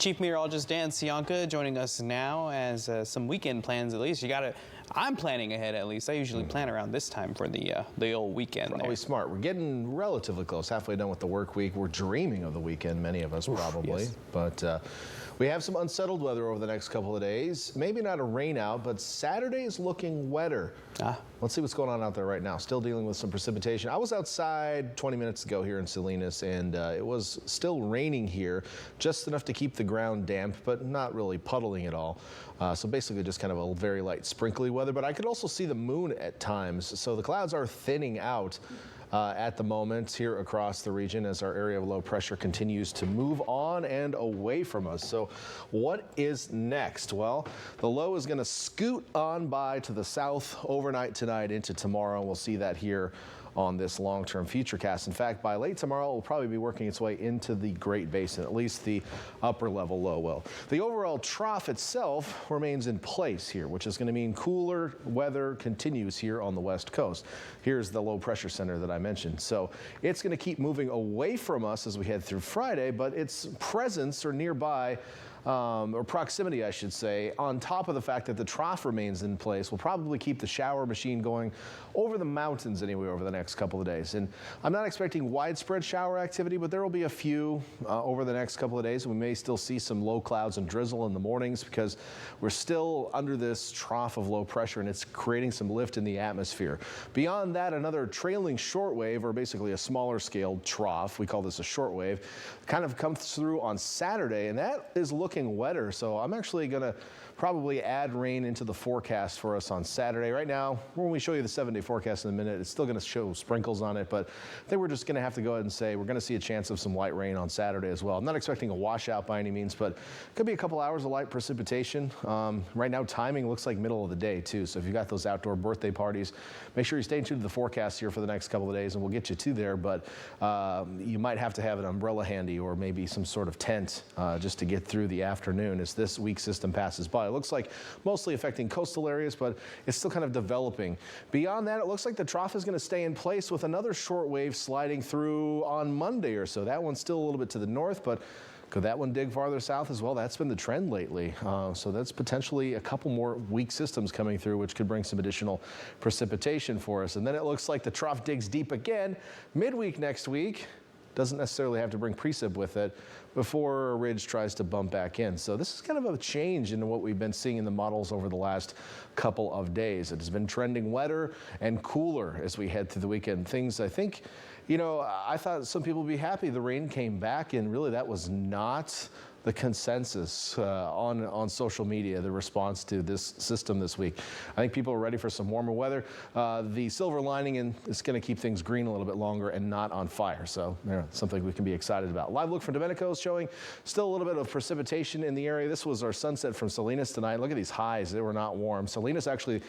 Chief Meteorologist Dan Cianca joining us now as some weekend plans. At least I'm planning ahead at least. I usually plan around this time for the old weekend. Probably smart. We're getting relatively close, halfway done with the work week. We're dreaming of the weekend, many of us probably. Yes. But we have some unsettled weather over the next couple of days. Maybe not a rain out, but Saturday is looking wetter. Let's see what's going on out there right now. Still dealing with some precipitation. I was outside 20 minutes ago here in Salinas, and it was still raining here, just enough to keep the ground damp, but not really puddling at all. So basically just kind of a very light sprinkly weather, but I could also see the moon at times. So the clouds are thinning out at the moment here across the region as our area of low pressure continues to move on and away from us. So what is next? Well, the low is going to scoot on by to the south overnight tonight into tomorrow. We'll see that here on this long-term futurecast. In fact, by late tomorrow, it will probably be working its way into the Great Basin, at least the upper level low will. The overall trough itself remains in place here, which is going to mean cooler weather continues here on the west coast. Here's the low pressure center that I mentioned. So it's going to keep moving away from us as we head through Friday, but its presence or nearby or proximity, I should say, on top of the fact that the trough remains in place, will probably keep the shower machine going over the mountains anyway over the next couple of days. And I'm not expecting widespread shower activity, but there will be a few over the next couple of days. We may still see some low clouds and drizzle in the mornings because we're still under this trough of low pressure and it's creating some lift in the atmosphere. Beyond that, another trailing short wave, or basically a smaller scale trough, we call this a short wave, kind of comes through on Saturday, and that is looking wetter. So I'm actually going to probably add rain into the forecast for us on Saturday. Right now, when we show you the 7-day forecast in a minute, it's still going to show sprinkles on it, but I think we're just going to have to go ahead and say we're going to see a chance of some light rain on Saturday as well. I'm not expecting a washout by any means, but it could be a couple hours of light precipitation. Right now, timing looks like middle of the day too. So if you've got those outdoor birthday parties, make sure you stay tuned to the forecast here for the next couple of days and we'll get you to there. But you might have to have an umbrella handy or maybe some sort of tent just to get through the afternoon as this weak system passes by. It looks like mostly affecting coastal areas, but it's still kind of developing. Beyond that, it looks like the trough is going to stay in place with another short wave sliding through on Monday or so. That one's still a little bit to the north, but could that one dig farther south as well? That's been the trend lately. So that's potentially a couple more weak systems coming through, which could bring some additional precipitation for us. And then it looks like the trough digs deep again midweek next week. Doesn't necessarily have to bring precip with it before a ridge tries to bump back in. So this is kind of a change in what we've been seeing in the models over the last couple of days. It has been trending wetter and cooler as we head through the weekend. Things I think, you know, I thought some people would be happy the rain came back, and really that was not the consensus on social media, the response to this system this week. I think people are ready for some warmer weather. The silver lining is going to keep things green a little bit longer and not on fire. So something we can be excited about. Live look from Domenico is showing still a little bit of precipitation in the area. This was our sunset from Salinas tonight. Look at these highs. They were not warm. Salinas actually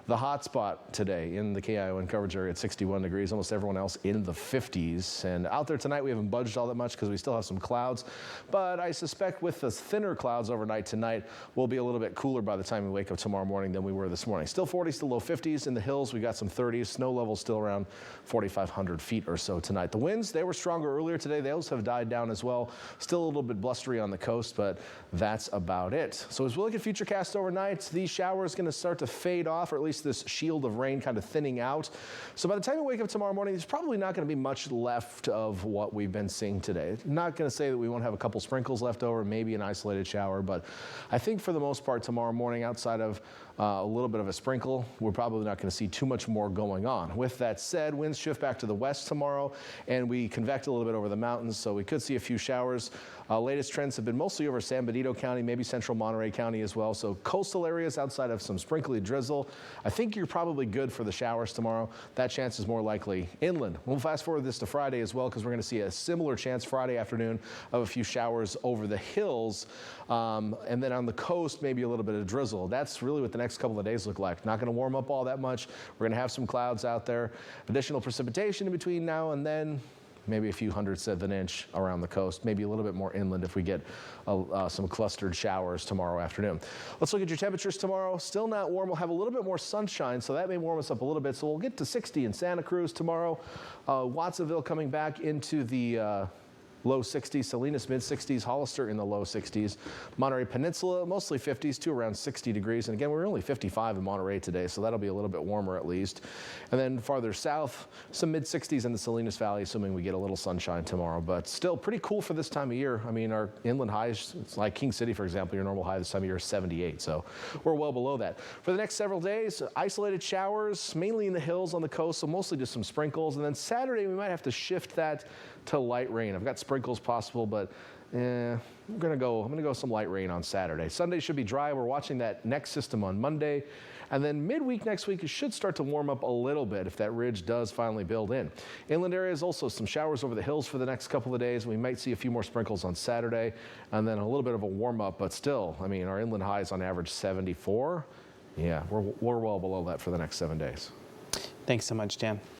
the hot spot today in the KION coverage area at 61 degrees, almost everyone else in the 50s. And out there tonight, we haven't budged all that much because we still have some clouds. But I suspect with the thinner clouds overnight tonight, we'll be a little bit cooler by the time we wake up tomorrow morning than we were this morning. Still 40s to low 50s in the hills. We got some 30s. Snow levels still around 4,500 feet or so tonight. The winds, they were stronger earlier today. Those have died down as well. Still a little bit blustery on the coast, but that's about it. So as we look at futurecast overnight, these showers going to start to fade off, or at least this shield of rain kind of thinning out. So by the time we wake up tomorrow morning, there's probably not going to be much left of what we've been seeing today. Not going to say that we won't have a couple sprinkles left over, maybe an isolated shower, but I think for the most part tomorrow morning, outside of a little bit of a sprinkle, we're probably not going to see too much more going on. With that said, winds shift back to the west tomorrow, and we convect a little bit over the mountains, so we could see a few showers. Latest trends have been mostly over San Benito County, maybe central Monterey County as well. So coastal areas outside of some sprinkly drizzle. I think you're probably good for the showers tomorrow. That chance is more likely inland. We'll fast forward this to Friday as well, because we're going to see a similar chance Friday afternoon of a few showers over the hills. And then on the coast, maybe a little bit of drizzle. That's really what the next couple of days look like. Not going to warm up all that much. We're going to have some clouds out there. Additional precipitation in between now and then. Maybe a few hundredths of an inch around the coast, maybe a little bit more inland if we get some clustered showers tomorrow afternoon. Let's look at your temperatures tomorrow. Still not warm. We'll have a little bit more sunshine, so that may warm us up a little bit. So we'll get to 60 in Santa Cruz tomorrow. Watsonville coming back into the low 60s. Salinas, mid-60s. Hollister in the low 60s. Monterey Peninsula, mostly 50s to around 60 degrees. And again, we're only 55 in Monterey today, so that'll be a little bit warmer at least. And then farther south, some mid-60s in the Salinas Valley, assuming we get a little sunshine tomorrow. But still pretty cool for this time of year. I mean, our inland highs, it's like King City, for example, your normal high this time of year is 78. So we're well below that. For the next several days, isolated showers, mainly in the hills on the coast, so mostly just some sprinkles. And then Saturday, we might have to shift that to light rain. I've got sprinkles possible, but I'm gonna go some light rain on Saturday. Sunday should be dry. We're watching that next system on Monday. And then midweek next week, it should start to warm up a little bit if that ridge does finally build in. Inland areas also some showers over the hills for the next couple of days. We might see a few more sprinkles on Saturday and then a little bit of a warm up, but still, I mean, our inland highs on average 74. Yeah, we're well below that for the next 7 days. Thanks so much, Dan.